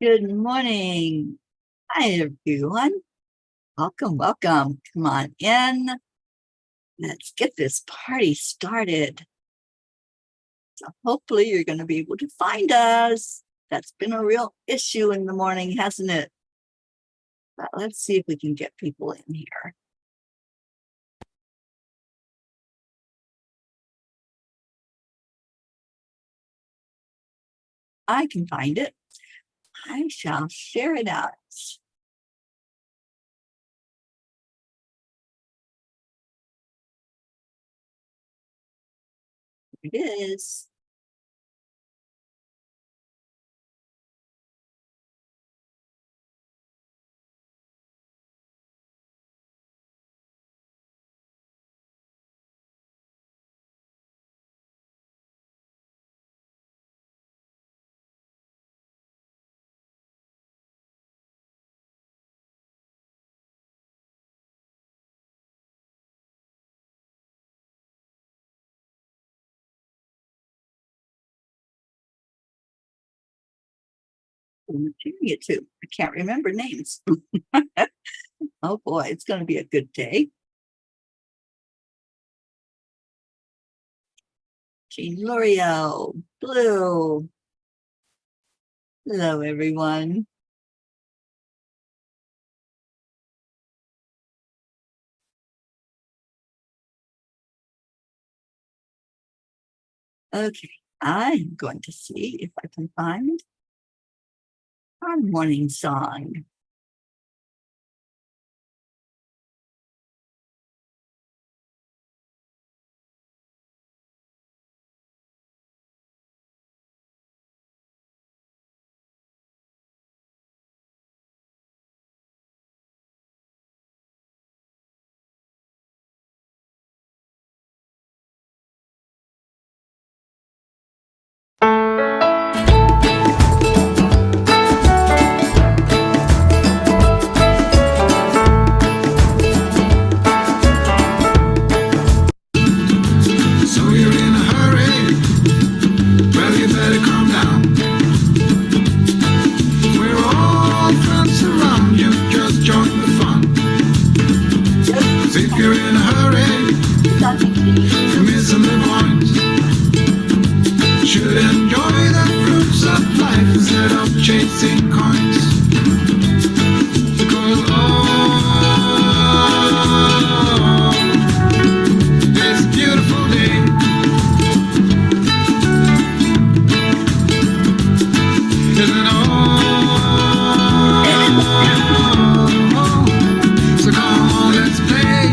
Good morning. Hi, everyone. Welcome. Come on in. Let's get this party started. So hopefully you're going to be able to find us. That's been a real issue in the morning, hasn't it? But let's see if we can get people in here. I can find it. I shall share it out. Here it is. Who am I sharing it to? I can't remember names. Oh boy, it's going to be a good day. Jean L'Oreal, Blue. Hello, everyone. Okay, I'm going to see if I can find our morning song. So you're in a hurry? Well, you better calm down. We're all friends around you, just join the fun. 'Cause if you're in a hurry, you're missing the point. Should enjoy the fruits of life instead of chasing coins. Because this beautiful day isn't so come on, let's play.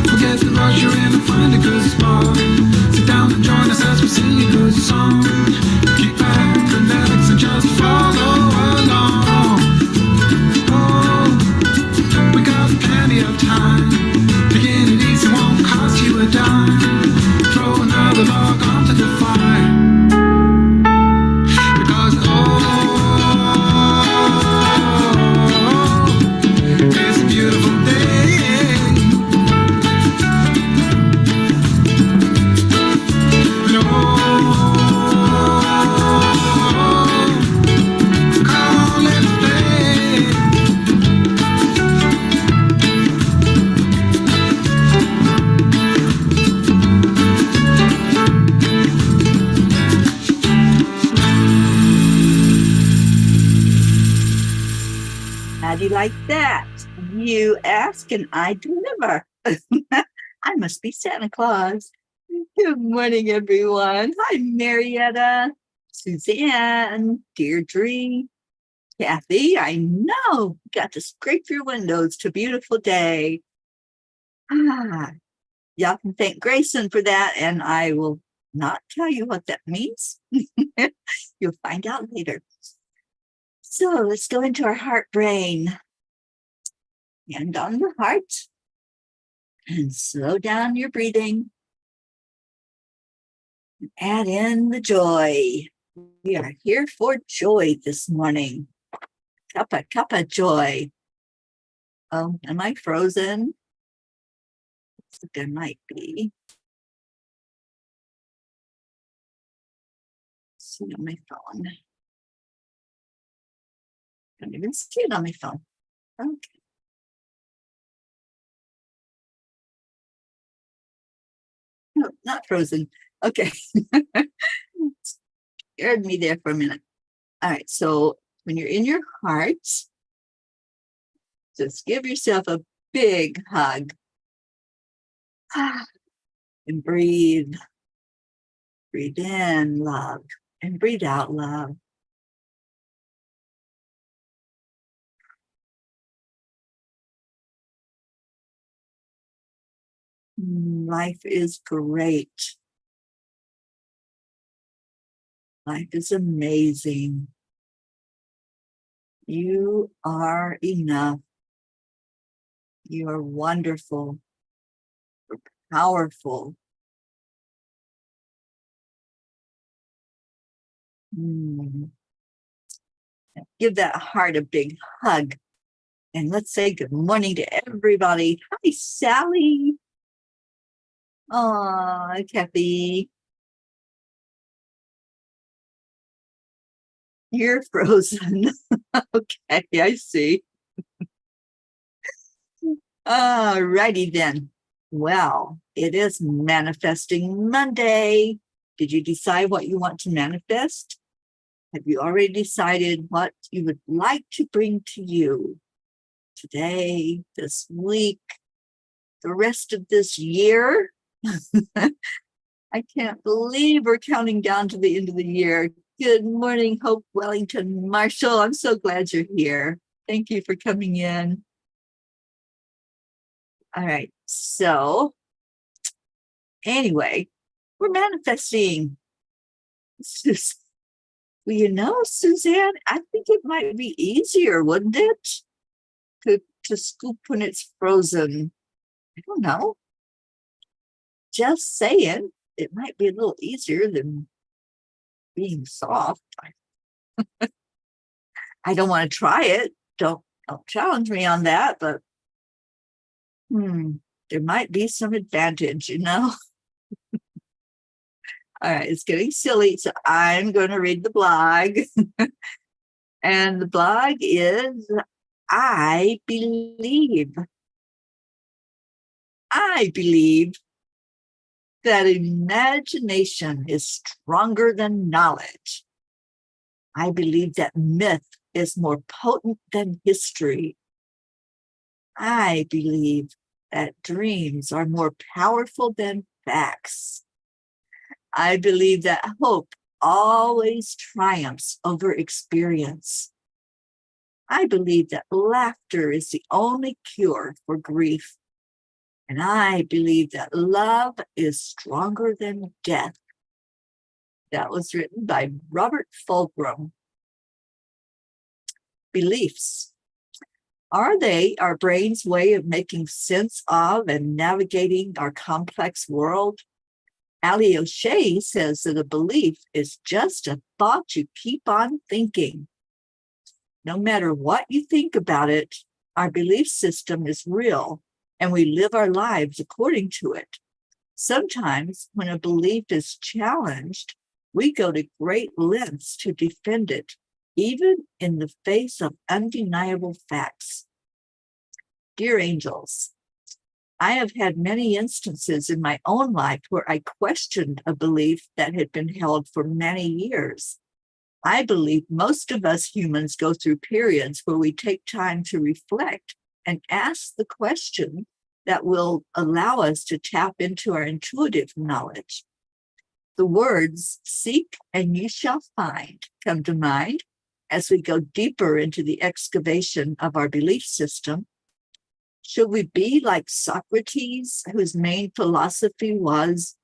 Forget the rush you're in and find a good spot. Sit down and join us as we sing a good song. Keep back, relax, and just follow along. We got plenty of time. Begin it easy, won't cost you a dime. Throw another log onto the fire. Because it's a beautiful day. And come on, let's play. How do you like that? You ask and I deliver. I must be Santa Claus. Good morning, everyone. Hi, Marietta, Suzanne, Deirdre, Kathy. I know, got to scrape your windows to a beautiful day. Y'all can thank Grayson for that, and I will not tell you what that means. You'll find out later. So let's go into our heart brain. Hand on the heart and slow down your breathing. Add in the joy. We are here for joy this morning. Cuppa joy. Oh, am I frozen? Looks like I might be. See on my phone. Don't even see it on my phone. Okay. No, not frozen. Okay. Scared me there for a minute. All right. So when you're in your heart, just give yourself a big hug. And breathe. Breathe in love and breathe out love. Life is great. Life is amazing. You are enough. You are wonderful. You're powerful. Give that heart a big hug. And let's say good morning to everybody. Hi, Sally. Oh, Kathy. You're frozen. Okay, I see. All righty then. Well, it is Manifesting Monday. Did you decide what you want to manifest? Have you already decided what you would like to bring to you today, this week, the rest of this year? I can't believe we're counting down to the end of the year. Good morning, Hope Wellington Marshall. I'm so glad you're here. Thank you for coming in. All right. So anyway, we're manifesting. Well, you know, Suzanne, I think it might be easier, wouldn't it? To scoop when it's frozen. I don't know. Just saying, it might be a little easier than being soft. I don't want to try it. Don't challenge me on that, but there might be some advantage, you know? All right, it's getting silly, so I'm going to read the blog. And the blog is, I believe that imagination is stronger than knowledge. I believe that myth is more potent than history. I believe that dreams are more powerful than facts. I believe that hope always triumphs over experience. I believe that laughter is the only cure for grief. And I believe that love is stronger than death. That was written by Robert Fulghum. Beliefs. Are they our brain's way of making sense of and navigating our complex world? Ali O'Shea says that a belief is just a thought you keep on thinking. No matter what you think about it, our belief system is real, and we live our lives according to it. Sometimes when a belief is challenged, we go to great lengths to defend it, even in the face of undeniable facts. Dear angels, I have had many instances in my own life where I questioned a belief that had been held for many years. I believe most of us humans go through periods where we take time to reflect and ask the question that will allow us to tap into our intuitive knowledge. The words, seek and you shall find, come to mind as we go deeper into the excavation of our belief system. Should we be like Socrates, whose main philosophy was,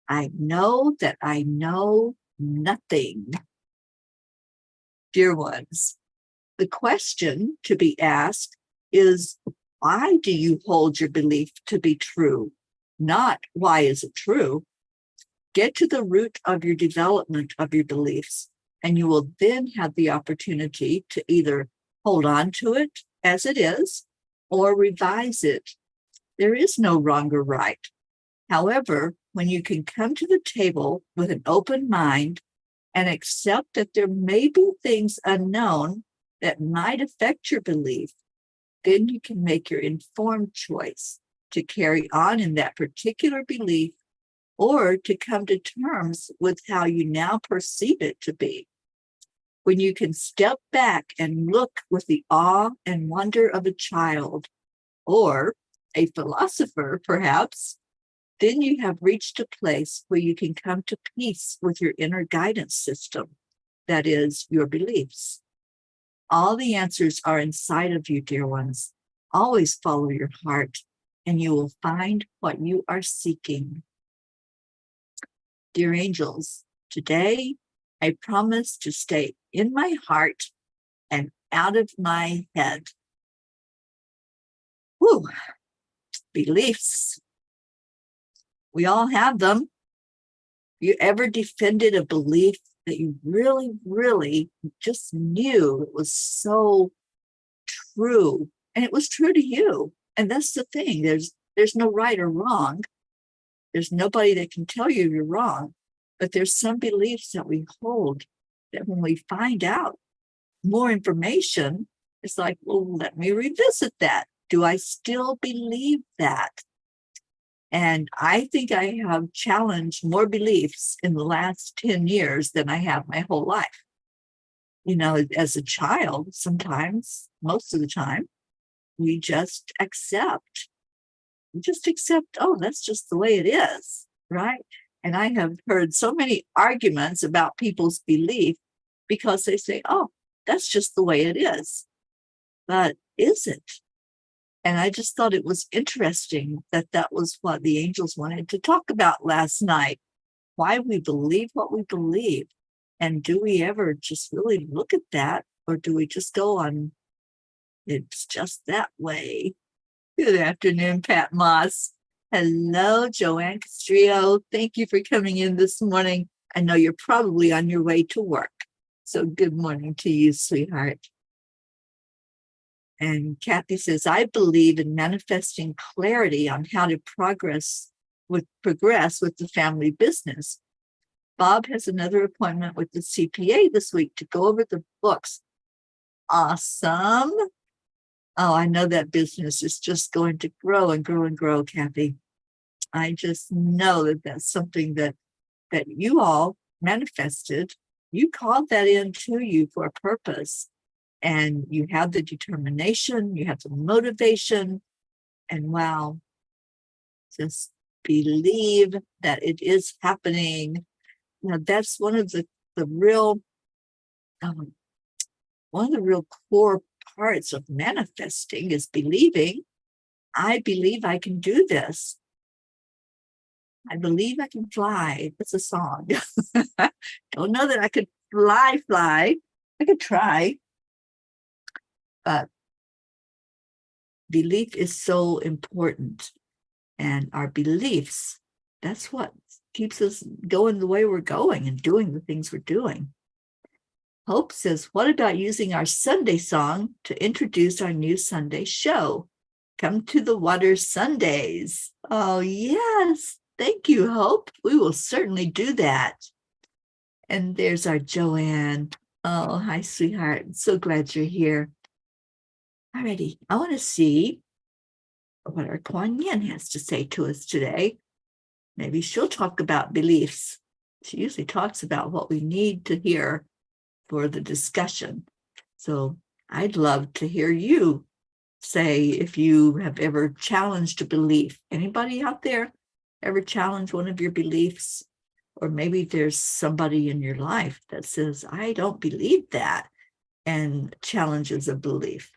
I know that I know nothing? Dear ones, the question to be asked is, why do you hold your belief to be true? Not why is it true? Get to the root of your development of your beliefs, and you will then have the opportunity to either hold on to it as it is, or revise it. There is no wrong or right. However, when you can come to the table with an open mind and accept that there may be things unknown that might affect your belief, then you can make your informed choice to carry on in that particular belief or to come to terms with how you now perceive it to be. When you can step back and look with the awe and wonder of a child or a philosopher, perhaps, then you have reached a place where you can come to peace with your inner guidance system, that is, your beliefs. All the answers are inside of you, dear ones. Always follow your heart, and you will find what you are seeking. Dear angels, today I promise to stay in my heart and out of my head. Whew. Beliefs. We all have them. You ever defended a belief that you really, really just knew it was so true, and it was true to you? And that's the thing. There's no right or wrong. There's nobody that can tell you you're wrong. But there's some beliefs that we hold that when we find out more information, it's like, well, let me revisit that. Do I still believe that? And I think I have challenged more beliefs in the last 10 years than I have my whole life. You know, as a child, sometimes, most of the time, we just accept. We just accept, oh, that's just the way it is, right? And I have heard so many arguments about people's belief because they say, oh, that's just the way it is. But is it? And I just thought it was interesting that that was what the angels wanted to talk about last night. Why we believe what we believe. And do we ever just really look at that? Or do we just go on, it's just that way? Good afternoon, Pat Moss. Hello, Joanne Castrillo. Thank you for coming in this morning. I know you're probably on your way to work. So good morning to you, sweetheart. And Kathy says, I believe in manifesting clarity on how to progress with the family business. Bob has another appointment with the CPA this week to go over the books. Awesome. Oh, I know that business is just going to grow and grow and grow, Kathy. I just know that that's something that you all manifested. You called that into you for a purpose. And you have the determination, you have the motivation, and wow, just believe that it is happening. Now, that's one of the real core parts of manifesting is believing. I believe I can do this. I believe I can fly. That's a song. Don't know that I could fly. I could try. But belief is so important. And our beliefs, that's what keeps us going the way we're going and doing the things we're doing. Hope says, what about using our Sunday song to introduce our new Sunday show? Come to the Water Sundays. Oh, yes. Thank you, Hope. We will certainly do that. And there's our Joanne. Oh, hi, sweetheart. So glad you're here. Alrighty, I want to see what our Kuan Yin has to say to us today. Maybe she'll talk about beliefs. She usually talks about what we need to hear for the discussion. So I'd love to hear you say if you have ever challenged a belief. Anybody out there ever challenge one of your beliefs? Or maybe there's somebody in your life that says, I don't believe that, and challenges a belief.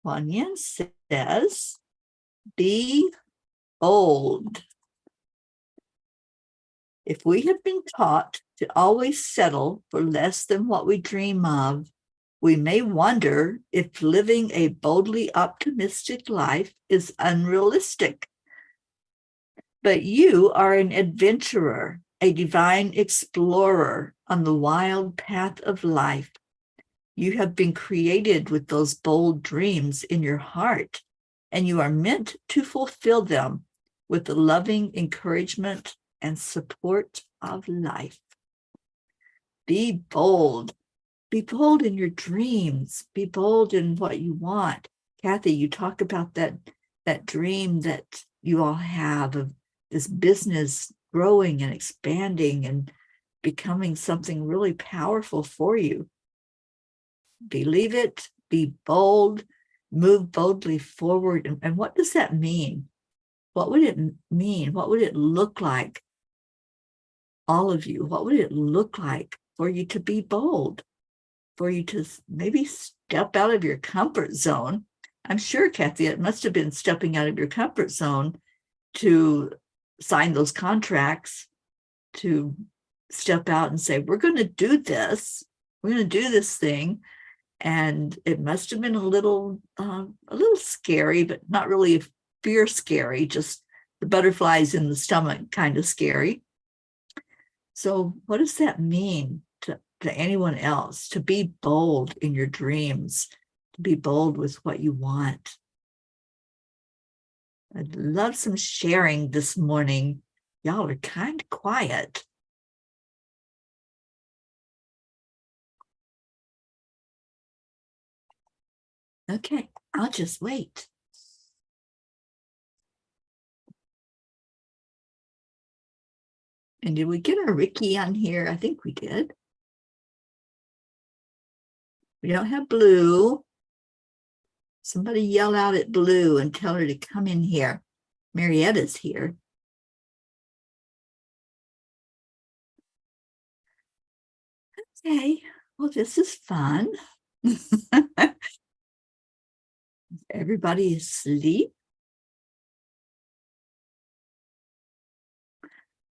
Kuan Yin says, be bold. If we have been taught to always settle for less than what we dream of, we may wonder if living a boldly optimistic life is unrealistic. But you are an adventurer, a divine explorer on the wild path of life. You have been created with those bold dreams in your heart, and you are meant to fulfill them with the loving encouragement and support of life. Be bold. Be bold in your dreams. Be bold in what you want. Kathy, you talk about that dream that you all have of this business growing and expanding and becoming something really powerful for you. Believe it, be bold, move boldly forward. And what does that mean? What would it mean? What would it look like? All of you, what would it look like for you to be bold? For you to maybe step out of your comfort zone. I'm sure, Kathy, it must have been stepping out of your comfort zone to sign those contracts, to step out and say, we're going to do this. We're going to do this thing. And it must have been a little scary, but not really fear scary, just the butterflies in the stomach kind of scary. So what does that mean to anyone else? To be bold in your dreams, to be bold with what you want. I'd love some sharing this morning. Y'all are kind of quiet. Okay, I'll just wait. And did we get our Ricky on here? I think we did. We don't have Blue. Somebody yell out at Blue and tell her to come in here. Marietta's here. Okay, well, this is fun. Everybody is asleep.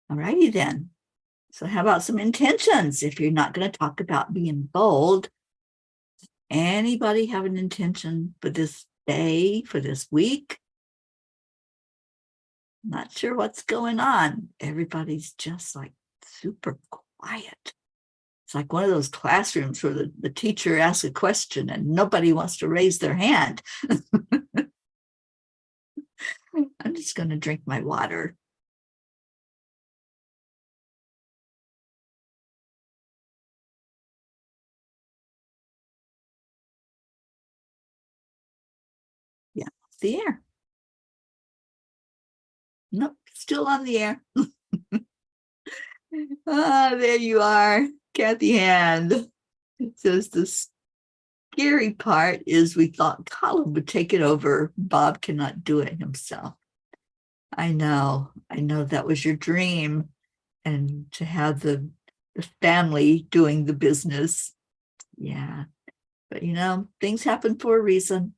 All righty then. So how about some intentions? If you're not going to talk about being bold, anybody have an intention for this day, for this week? Not sure what's going on. Everybody's just like super quiet. It's like one of those classrooms where the teacher asks a question and nobody wants to raise their hand. I'm just going to drink my water. Yeah, it's the air. Nope, still on the air. There you are, Kathy Hand. It says the scary part is we thought Colin would take it over. Bob cannot do it himself. I know that was your dream, and to have the family doing the business. Yeah, but things happen for a reason.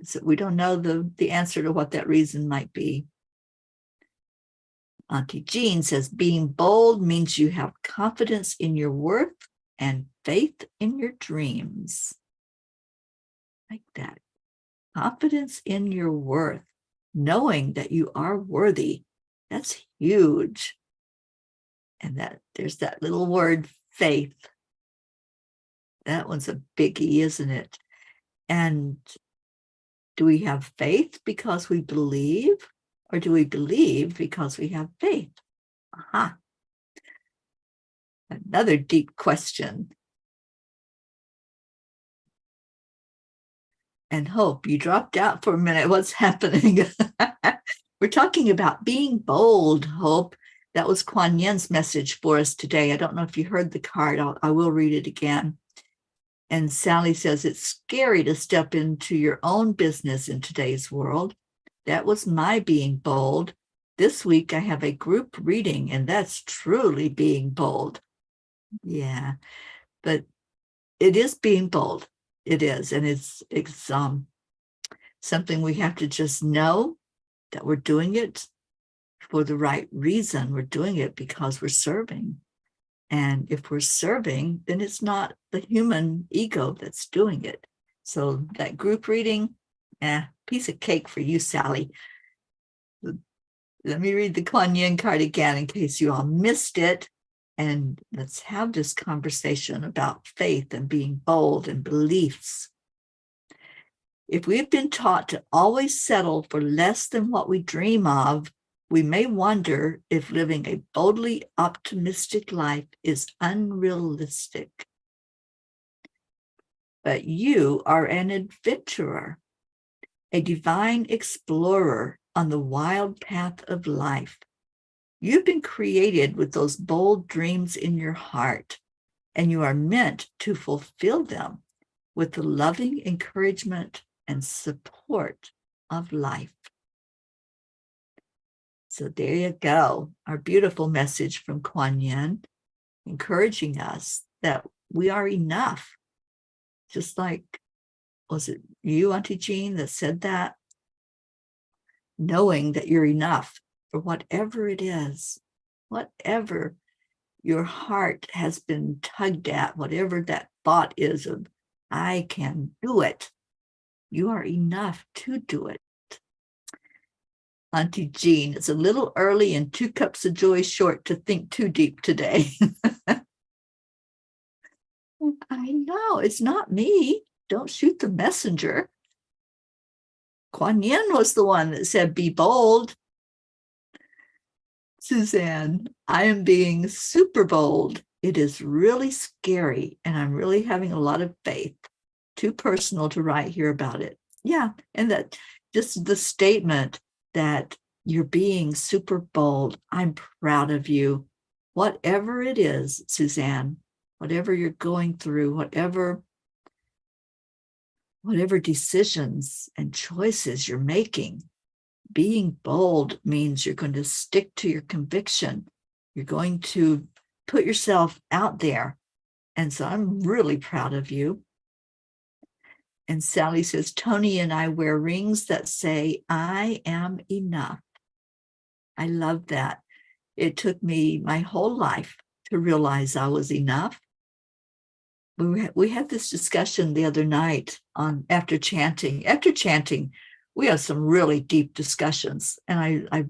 So we don't know the answer to what that reason might be. Auntie Jean says, being bold means you have confidence in your worth and faith in your dreams. Like that. Confidence in your worth, knowing that you are worthy. That's huge. And that there's that little word, faith. That one's a biggie, isn't it? And do we have faith because we believe? Or do we believe because we have faith? Aha. Another deep question. And Hope, you dropped out for a minute. What's happening? We're talking about being bold, Hope. That was Kuan Yin's message for us today. I don't know if you heard the card. I will read it again. And Sally says, it's scary to step into your own business in today's world. That was my being bold. This week I have a group reading, and that's truly being bold. Yeah, but it is being bold. It is, and it's something we have to just know that we're doing it for the right reason. We're doing it because we're serving. And if we're serving, then it's not the human ego that's doing it. So that group reading, piece of cake for you, Sally. Let me read the Kuan Yin card again in case you all missed it. And let's have this conversation about faith and being bold and beliefs. If we've been taught to always settle for less than what we dream of, we may wonder if living a boldly optimistic life is unrealistic. But you are an adventurer, a divine explorer on the wild path of life. You've been created with those bold dreams in your heart, and you are meant to fulfill them with the loving encouragement and support of life. So there you go, our beautiful message from Kuan Yin, encouraging us that we are enough. Just like, was it you, Auntie Jean, that said that? Knowing that you're enough for whatever it is, whatever your heart has been tugged at, whatever that thought is of, I can do it. You are enough to do it. Auntie Jean, it's a little early and 2 cups of joy short to think too deep today. I know, it's not me. Don't shoot the messenger. Kuan Yin was the one that said, be bold. Suzanne, I am being super bold. It is really scary, and I'm really having a lot of faith. Too personal to write here about it. Yeah, and that just the statement that you're being super bold. I'm proud of you. Whatever it is, Suzanne, whatever you're going through, whatever decisions and choices you're making, being bold means you're going to stick to your conviction. You're going to put yourself out there. And so I'm really proud of you. And Sally says, Tony and I wear rings that say, I am enough. I love that. It took me my whole life to realize I was enough. We had this discussion the other night after chanting. After chanting, we have some really deep discussions. And I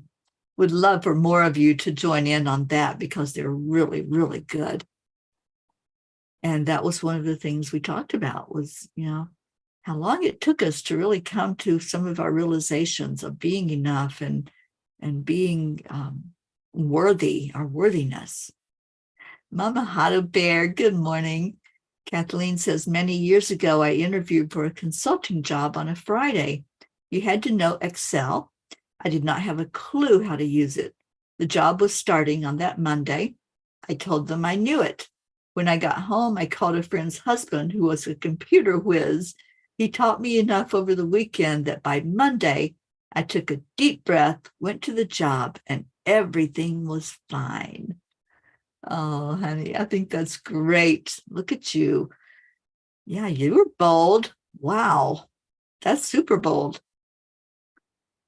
would love for more of you to join in on that because they're really, really good. And that was one of the things we talked about was, how long it took us to really come to some of our realizations of being enough and being worthy, our worthiness. Mama Hado Bear, good morning. Kathleen says, many years ago, I interviewed for a consulting job on a Friday. You had to know Excel. I did not have a clue how to use it. The job was starting on that Monday. I told them I knew it. When I got home, I called a friend's husband who was a computer whiz. He taught me enough over the weekend that by Monday, I took a deep breath, went to the job, and everything was fine. Oh, honey, I think that's great. Look at you. Yeah, you were bold. Wow, that's super bold.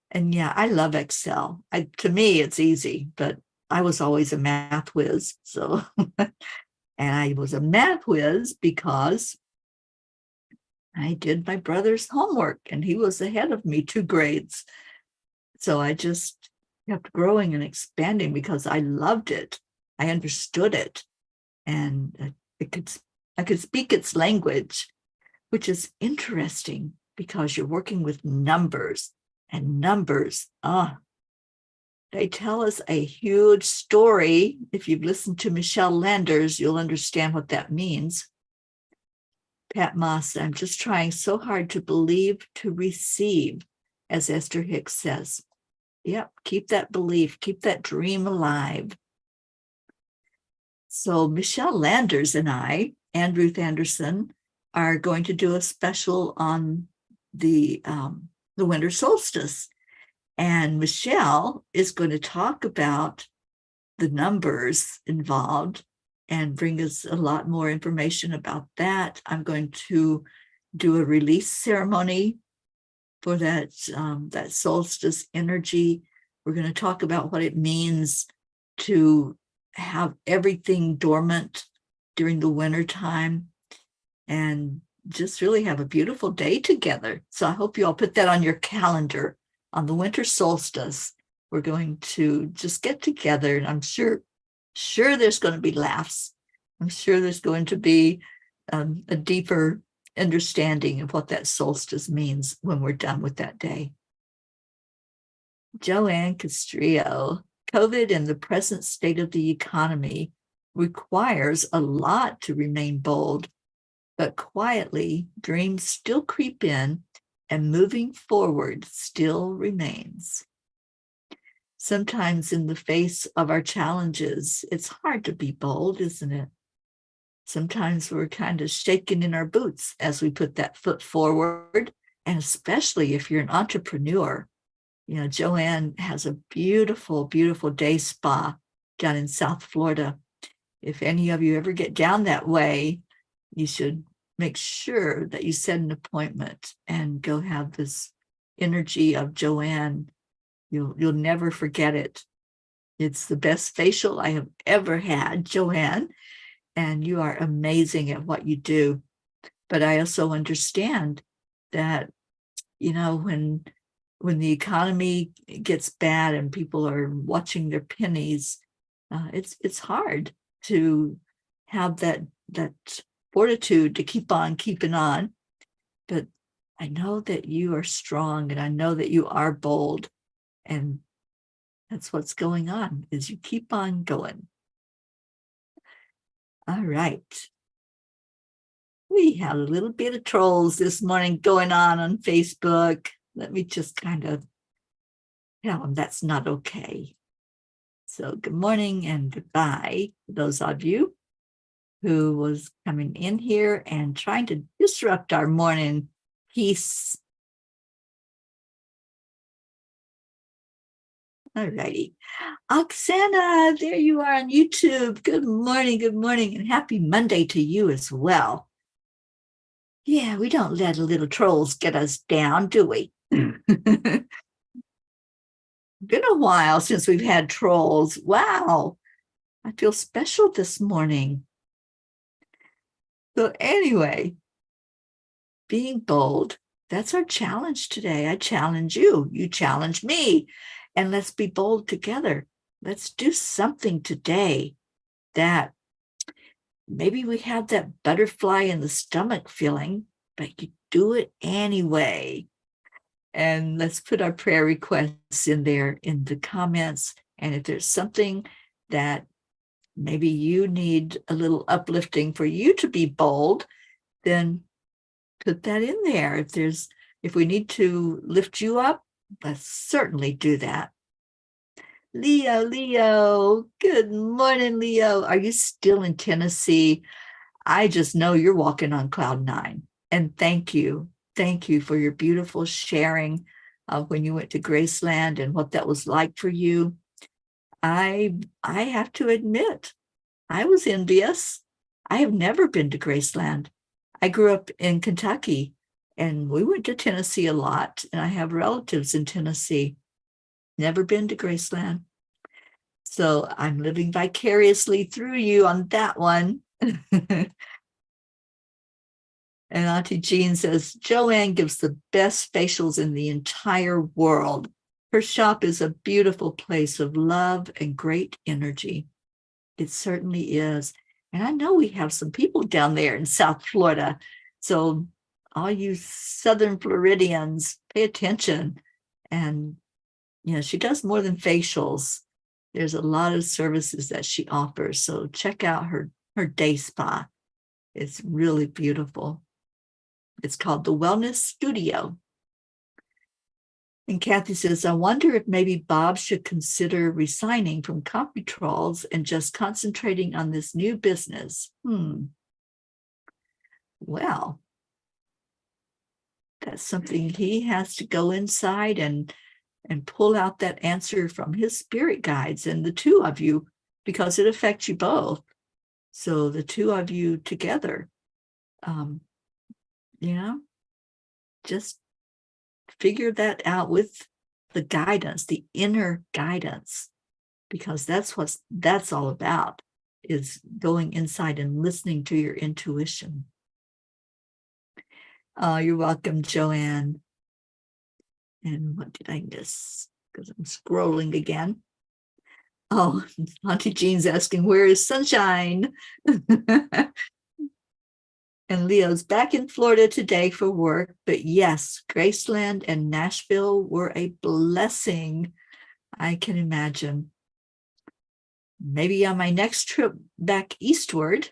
And yeah, I love Excel. To me, it's easy, but I was always a math whiz. So, and I was a math whiz because I did my brother's homework and he was ahead of me 2 grades. So I just kept growing and expanding because I loved it. I understood it. And I could speak its language, which is interesting because you're working with numbers, and numbers, they tell us a huge story. If you've listened to Michelle Landers, you'll understand what that means. Pat Moss, I'm just trying so hard to believe, to receive, as Esther Hicks says. Yep, keep that belief, keep that dream alive. So Michelle Landers and I, and Ruth Anderson, are going to do a special on the winter solstice. And Michelle is going to talk about the numbers involved and bring us a lot more information about that. I'm going to do a release ceremony for that solstice energy. We're going to talk about what it means to have everything dormant during the winter time and just really have a beautiful day together. So I hope you all put that on your calendar. On the winter solstice, we're going to just get together, and I'm sure Sure, there's going to be laughs. I'm sure there's going to be a deeper understanding of what that solstice means when we're done with that day. JoAnn Castrillo, COVID and the present state of the economy requires a lot to remain bold, but quietly, dreams still creep in and moving forward still remains. Sometimes in the face of our challenges, it's hard to be bold, isn't it? Sometimes we're kind of shaking in our boots as we put that foot forward, and especially if you're an entrepreneur. You know, JoAnn has a beautiful, beautiful day spa down in South Florida. If any of you ever get down that way, you should make sure that you set an appointment and go have this energy of JoAnn. You'll never forget it. It's the best facial I have ever had, JoAnn, and you are amazing at what you do. But I also understand that, you know, when the economy gets bad and people are watching their pennies, it's hard to have that fortitude to keep on keeping on. But I know that you are strong, and I know that you are bold, and that's what's going on, is you keep on going. All right. We had a little bit of trolls this morning going on Facebook. Let me just kind of tell them that's not okay. So good morning and goodbye to those of you who was coming in here and trying to disrupt our morning peace. All righty. Oksana, there you are on YouTube. Good morning, and happy Monday to you as well. Yeah, we don't let little trolls get us down, do we? Been a while since we've had trolls. Wow, I feel special this morning. So anyway, being bold, that's our challenge today. I challenge you, you challenge me, and let's be bold together. Let's do something today that maybe we have that butterfly in the stomach feeling, but you do it anyway. And let's put our prayer requests in there in the comments. And if there's something that maybe you need a little uplifting for you to be bold, then put that in there. If we need to lift you up, let's certainly do that. Leo, good morning, Leo. Are you still in Tennessee? I just know you're walking on cloud 9. And thank you for your beautiful sharing of when you went to Graceland and what that was like for you. I have to admit, I was envious. I have never been to Graceland. I grew up in Kentucky, and we went to Tennessee a lot, and I have relatives in Tennessee. Never been to Graceland. So I'm living vicariously through you on that one. And Auntie Jean says, JoAnn gives the best facials in the entire world. Her shop is a beautiful place of love and great energy. It certainly is. And I know we have some people down there in South Florida. So all you Southern Floridians, pay attention. And, you know, she does more than facials. There's a lot of services that she offers. So check out her day spa. It's really beautiful. It's called the Wellness Studio. And Kathy says, I wonder if maybe Bob should consider resigning from CompuTrolls and just concentrating on this new business. Well, that's something he has to go inside and pull out that answer from his spirit guides and the two of you, because it affects you both. So the two of you together, just figure that out with the guidance, the inner guidance, because that's all about, is going inside and listening to your intuition. You're welcome, JoAnn. And what did I miss? Because I'm scrolling again. Oh, Auntie Jean's asking, where is sunshine? And Leo's back in Florida today for work. But yes, Graceland and Nashville were a blessing. I can imagine. Maybe on my next trip back eastward,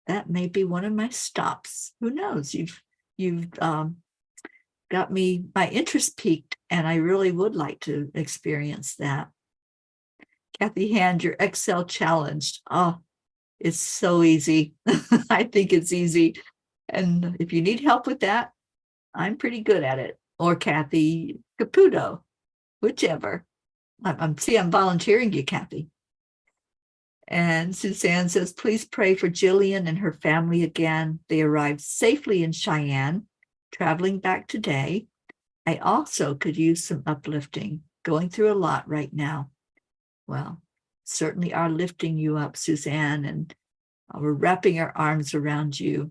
that may be one of my stops. Who knows? You've got me my interest piqued, and I really would like to experience that. Kathy Hand, your Excel challenge. Oh, it's so easy. I think it's easy. And if you need help with that, I'm pretty good at it. Or Kathy Caputo, whichever. I'm volunteering you, Kathy. And Suzanne says, please pray for Jillian and her family again. They arrived safely in Cheyenne, traveling back today. I also could use some uplifting, going through a lot right now. Well, certainly are lifting you up, Suzanne, and we're wrapping our arms around you.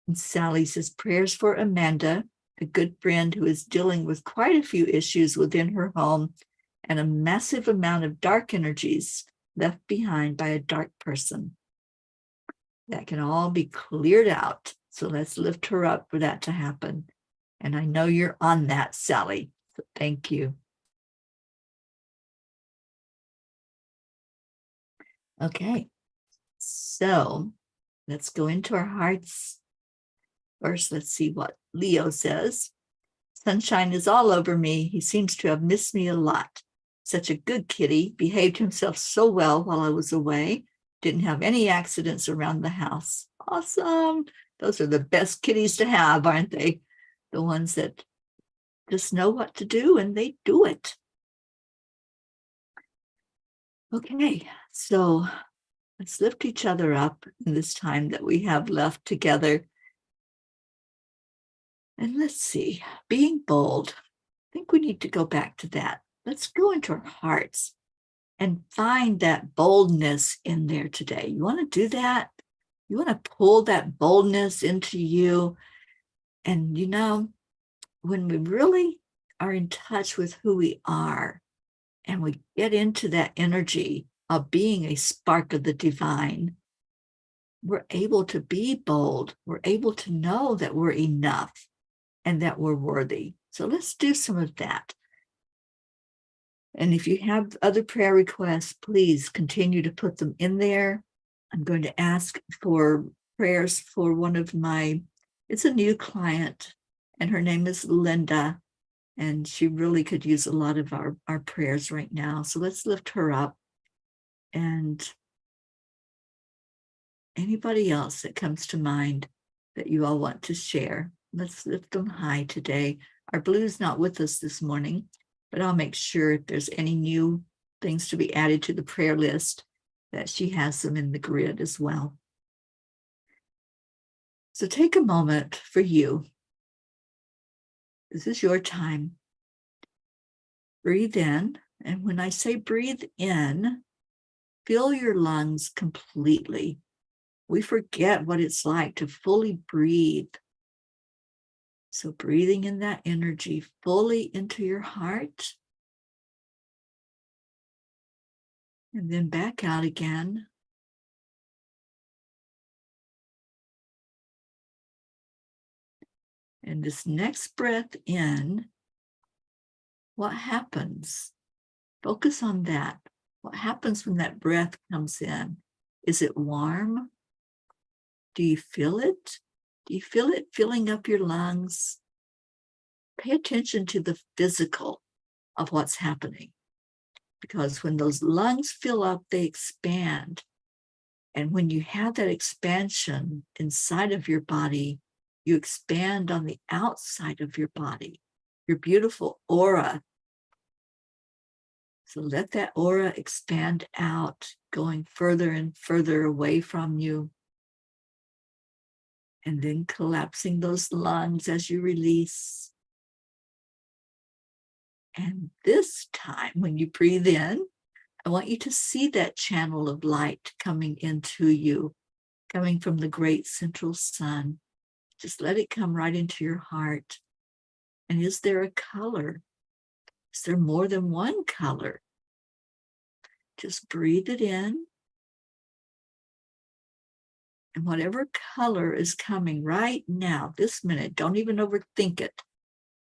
And Sally says, prayers for Amanda, a good friend who is dealing with quite a few issues within her home and a massive amount of dark energies left behind by a dark person. That can all be cleared out. So let's lift her up for that to happen. And I know you're on that, Sally. So thank you. Okay. So let's go into our hearts. First, let's see what Leo says. Sunshine is all over me. He seems to have missed me a lot. Such a good kitty, behaved himself so well while I was away. Didn't have any accidents around the house. Awesome. Those are the best kitties to have, aren't they? The ones that just know what to do and they do it. Okay, so let's lift each other up in this time that we have left together. And let's see, being bold. I think we need to go back to that. Let's go into our hearts and find that boldness in there today. You want to do that? You want to pull that boldness into you. And you know, when we really are in touch with who we are and we get into that energy of being a spark of the divine, we're able to be bold. We're able to know that we're enough and that we're worthy. So let's do some of that. And if you have other prayer requests, please continue to put them in there. I'm going to ask for prayers for one of it's a new client, and her name is Linda, and she really could use a lot of our prayers right now. So let's lift her up. And anybody else that comes to mind that you all want to share, let's lift them high today. Our Blue's not with us this morning, but I'll make sure if there's any new things to be added to the prayer list that she has them in the grid as well. So take a moment for you. This is your time. Breathe in. And when I say breathe in, fill your lungs completely. We forget what it's like to fully breathe. So breathing in that energy fully into your heart. And then back out again. And this next breath in, what happens? Focus on that. What happens when that breath comes in? Is it warm? Do you feel it? Do you feel it filling up your lungs? Pay attention to the physical of what's happening. Because when those lungs fill up, they expand. And when you have that expansion inside of your body, you expand on the outside of your body, your beautiful aura. So let that aura expand out, going further and further away from you. And then collapsing those lungs as you release. And this time, when you breathe in, I want you to see that channel of light coming into you, coming from the great central sun. Just let it come right into your heart. And is there a color? Is there more than one color? Just breathe it in. And whatever color is coming right now, this minute, don't even overthink it.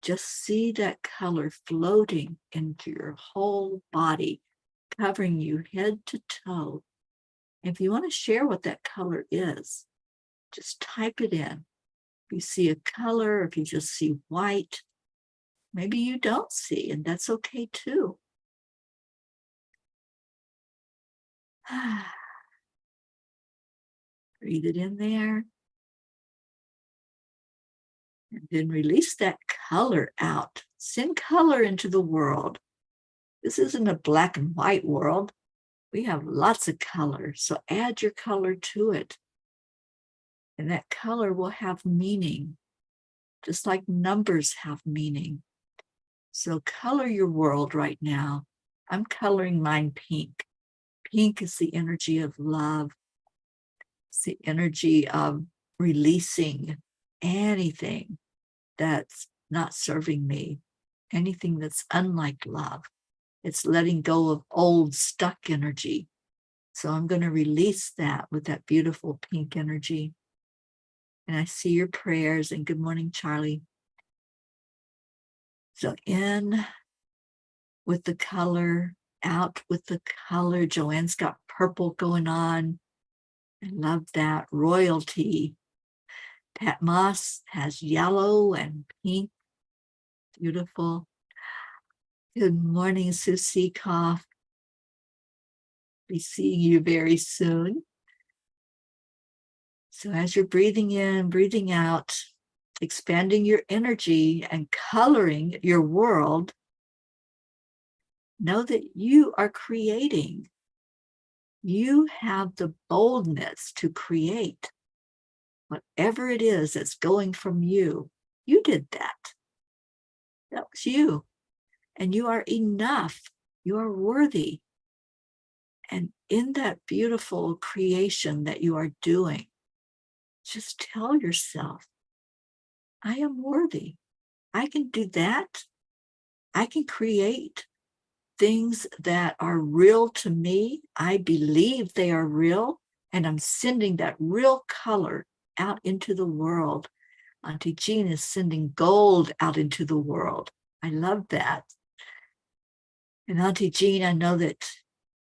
Just see that color floating into your whole body, covering you head to toe. If you want to share what that color is, just type it in. If you see a color, if you just see white, maybe you don't see, and that's okay too. Breathe it in there. And then release that color out. Send color into the world. This isn't a black and white world. We have lots of color, so add your color to it. And that color will have meaning, just like numbers have meaning. So color your world right now. I'm coloring mine pink. Pink is the energy of love. It's the energy of releasing anything that's not serving me, anything that's unlike love. It's letting go of old stuck energy. So I'm going to release that with that beautiful pink energy. And I see your prayers, and good morning, Charlie. So in with the color, out with the color. Joanne's got purple going on. I love that. Royalty. Pat Moss has yellow and pink. Beautiful. Good morning, Susie Koff. Be seeing you very soon. So as you're breathing in, breathing out, expanding your energy and coloring your world, know that you are creating. You have the boldness to create whatever it is that's going from you. You did that. That was you. And you are enough. You are worthy. And in that beautiful creation that you are doing, just tell yourself, I am worthy. I can do that. I can create things that are real to me. I believe they are real, and I'm sending that real color out into the world. Auntie Jean is sending gold out into the world. I love that. And Auntie Jean, I know that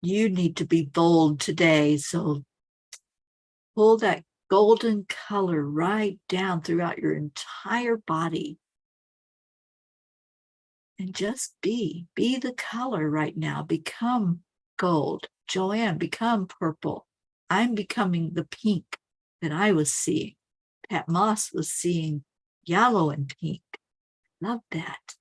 you need to be bold today. So pull that golden color right down throughout your entire body. And just be the color right now. Become gold. Joanne, become purple. I'm becoming the pink that I was seeing. Pat Moss was seeing yellow and pink. Love that.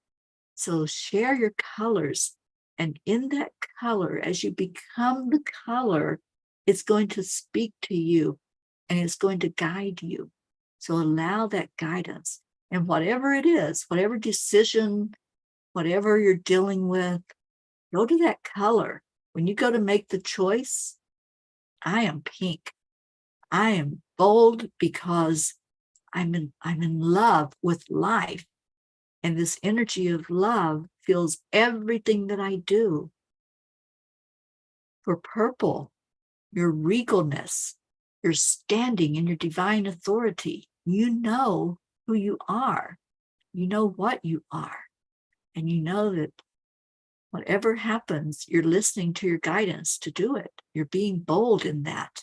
So share your colors. And in that color, as you become the color, it's going to speak to you and it's going to guide you. So allow that guidance. And whatever it is, whatever decision, whatever you're dealing with, go to that color. When you go to make the choice, I am pink. I am bold because I'm in love with life. And this energy of love feels everything that I do. For purple, your regalness, your standing in your divine authority. You know who you are. You know what you are. And you know that whatever happens, you're listening to your guidance to do it. You're being bold in that.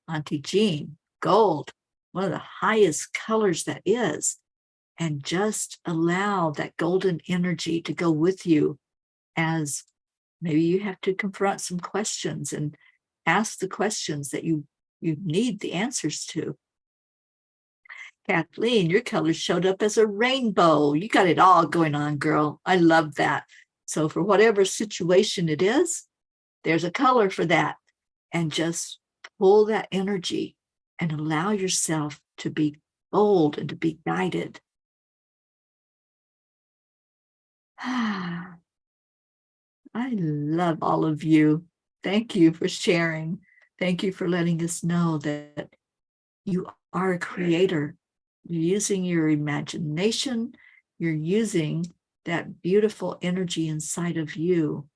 Auntie Jean, gold, one of the highest colors that is. And just allow that golden energy to go with you as maybe you have to confront some questions and ask the questions that you need the answers to. Kathleen, your color showed up as a rainbow. You got it all going on, girl. I love that. So for whatever situation it is, there's a color for that. And just pull that energy and allow yourself to be bold and to be guided. I love all of you. Thank you for sharing. Thank you for letting us know that you are a creator. You're using your imagination. You're using that beautiful energy inside of you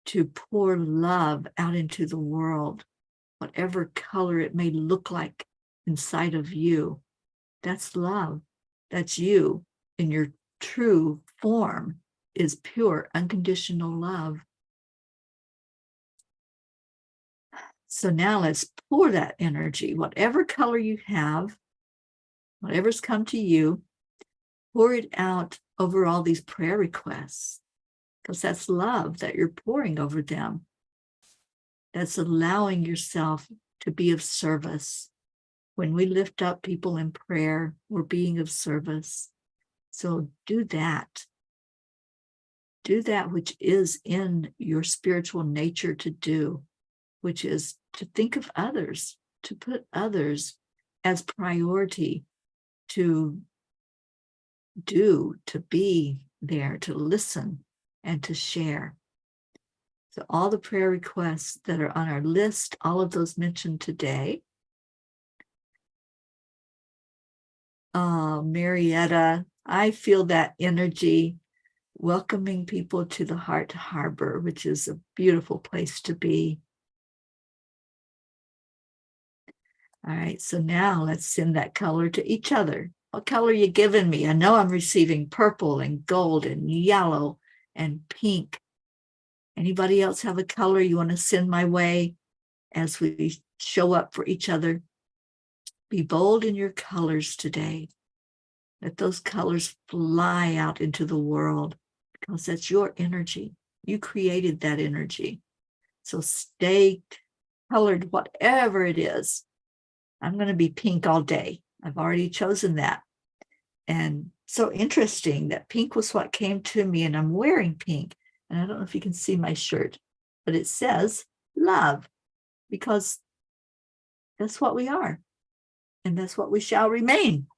to pour love out into the world, whatever color it may look like inside of you. That's love. That's you in your true form, is pure, unconditional love. So now let's pour that energy, whatever color you have, whatever's come to you, pour it out over all these prayer requests, because that's love that you're pouring over them. That's allowing yourself to be of service. When we lift up people in prayer, we're being of service. So do that. Do that which is in your spiritual nature to do, which is to think of others, to put others as priority, to do, to be there, to listen, and to share. So all the prayer requests that are on our list, all of those mentioned today. Marietta, I feel that energy welcoming people to the Heart Harbor, which is a beautiful place to be. All right, so now let's send that color to each other. What color are you giving me? I know I'm receiving purple and gold and yellow and pink. Anybody else have a color you want to send my way as we show up for each other? Be bold in your colors today. Let those colors fly out into the world, because that's your energy. You created that energy. So stay colored, whatever it is. I'm going to be pink all day. I've already chosen that. And so interesting that pink was what came to me, and I'm wearing pink. And I don't know if you can see my shirt, but it says love, because that's what we are. And that's what we shall remain,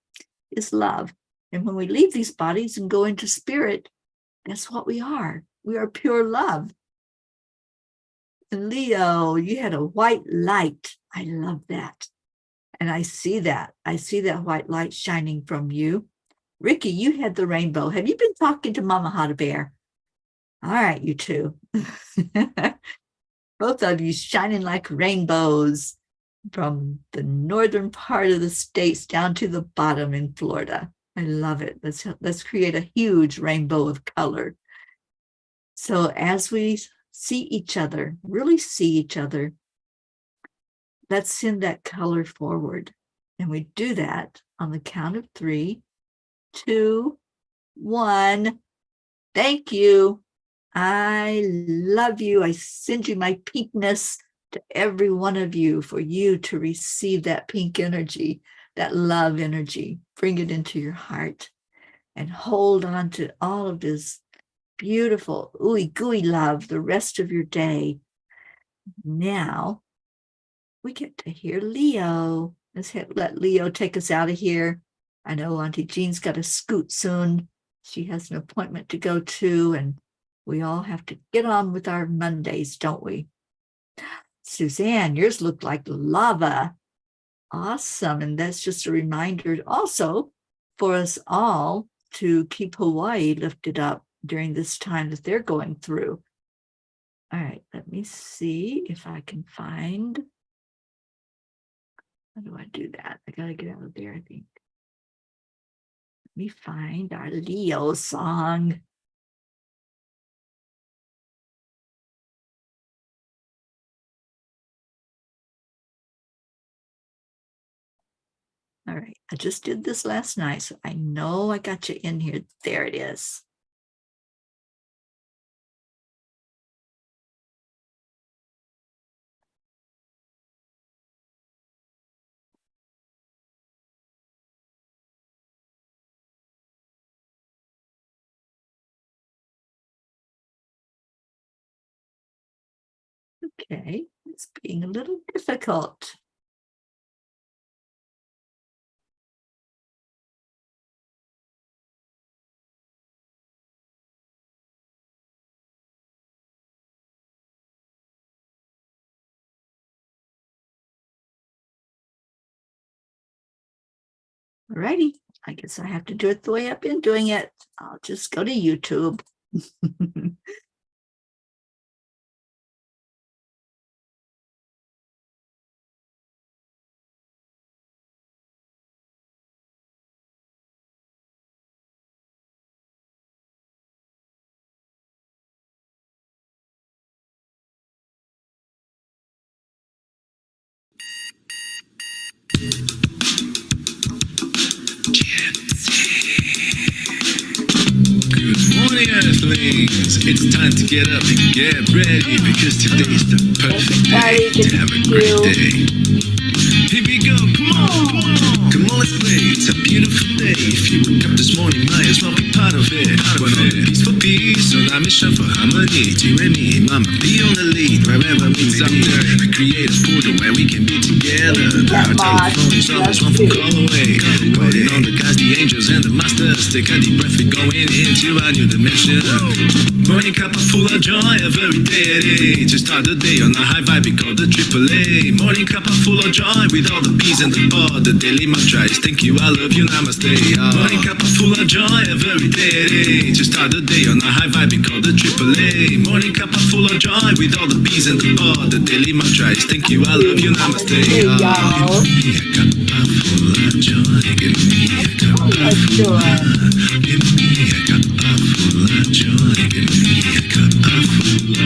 is love. And when we leave these bodies and go into spirit, that's what we are. We are pure love. And Leo, you had a white light. I love that. And I see that. I see that white light shining from you. Ricky, you had the rainbow. Have you been talking to Mama Hot Bear? All right, you two. Both of you shining like rainbows from the northern part of the states down to the bottom in Florida. I love it. Let's create a huge rainbow of color. So as we see each other, really see each other, let's send that color forward. And we do that on the count of 3, 2, 1. Thank you. I love you. I send you my pinkness to every one of you, for you to receive that pink energy, that love energy. Bring it into your heart and hold on to all of this beautiful, ooey gooey love the rest of your day. Now we get to hear Leo. Let's let Leo take us out of here. I know Auntie Jean's got to scoot soon. She has an appointment to go to, and we all have to get on with our Mondays, don't we? Suzanne, yours looked like lava. Awesome. And that's just a reminder also for us all to keep Hawaii lifted up during this time that they're going through. All right, let me see if I can find. How do I do that? I got to get out of there, I think. Let me find our Leo song. All right, I just did this last night, so I know I got you in here. There it is. Okay, it's being a little difficult. Alrighty, I guess I have to do it the way I've been doing it. I'll just go to YouTube. Good morning, Earthlings. It's time to get up and get ready because today's the perfect day to have a great day. Here we go, come on, come on. Come on, let's play. It's a beautiful day. If you woke up this morning, might as well be part of it. Peace for peace, on a mission for harmony. You and me, mama, be on the lead. Wherever we wander, we create a portal where we can be together. Our telephone is always one phone call away. Waiting on the guys, the angels, and the masters. Take a deep breath, we're going into a new dimension. Morning cup full of joy, a very day. To start the day on a high vibe, we call the AAA. Morning cup full of joy with all the bees and the pod. The daily mantra is thank you, I love you, namaste. Morning cup full of joy, a very day. To start the day on a high vibe, we call the AAA. Morning cup full of joy with all the bees and the pod. The daily mantra is thank you, I love you, namaste. Give me a cup full of joy. Give me a cup full of Give me a cup full of joy. Give me a cup full of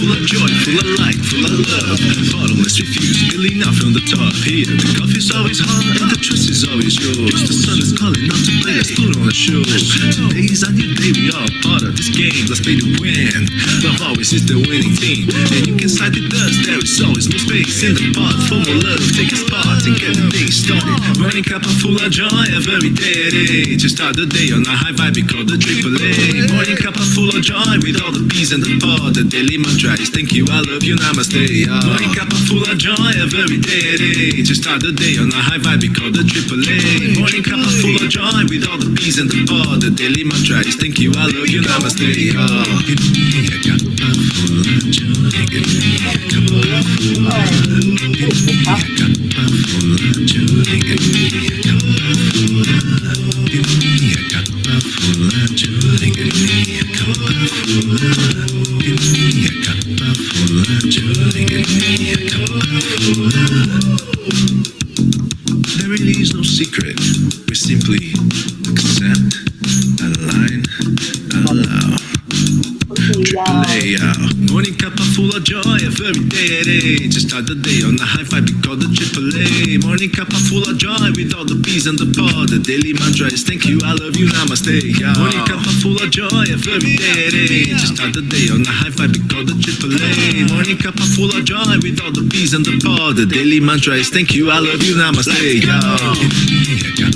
Full of joy, full of light, full of love. Bottomless refuse, spilling out from the top. Here, the coffee's always hot and the trust is always yours. The sun is calling out to play, let's put on a show. Today's a new day, we are part of this game. Let's play to win. Love always is the winning team. And you can side with us, there is always no space in the pot. For more love, take a spot and get the day started. Morning cup full of joy, a very day. To start the day on a high vibe, we call the AAA. Morning cup full of joy with all the bees and the pod. The daily mantra is thank you, I love you, namaste. Morning cup full of joy, a very day. To start the day on a high vibe, we call the AAA. Morning cup full of joy with all the bees and the pod. The daily mantra is thank you, I love you, namaste. Give me a cup full of joy. Give me a cup full of Give me a cup full of joy. Give me a cup full of Give me a cup full of joy. Give me a cup full of Give me a cup full of joy. Give me a cup full of There really is no secret. We simply accept, align, allow. AAA, morning cup full of joy, a very day. To start the day on a high vibe, we call the AAA. Morning cup full of joy with all the bees and the pod. The daily mantra is thank you, I love you, namaste. Morning cup full of joy, a very day. To start the day on a high vibe, we call the AAA. Morning cup full of joy with all the bees and the pod. The daily mantra is thank you, I love you, namaste. Give me a cup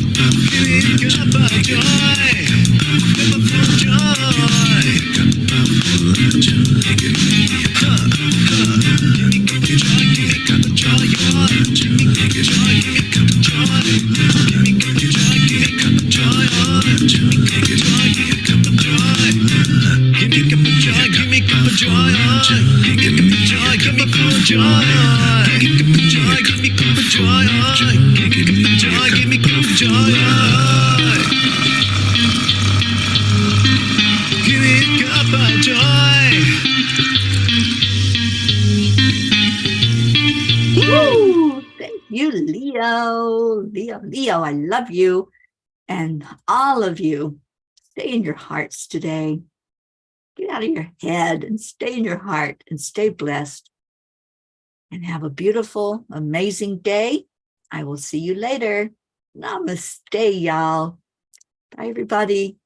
full of joy. Woo! Thank you, Leo, I love you. And all of you, stay in your hearts today. Get out of your head and stay in your heart and stay blessed. And have a beautiful, amazing day. I will see you later. Namaste, y'all. Bye, everybody.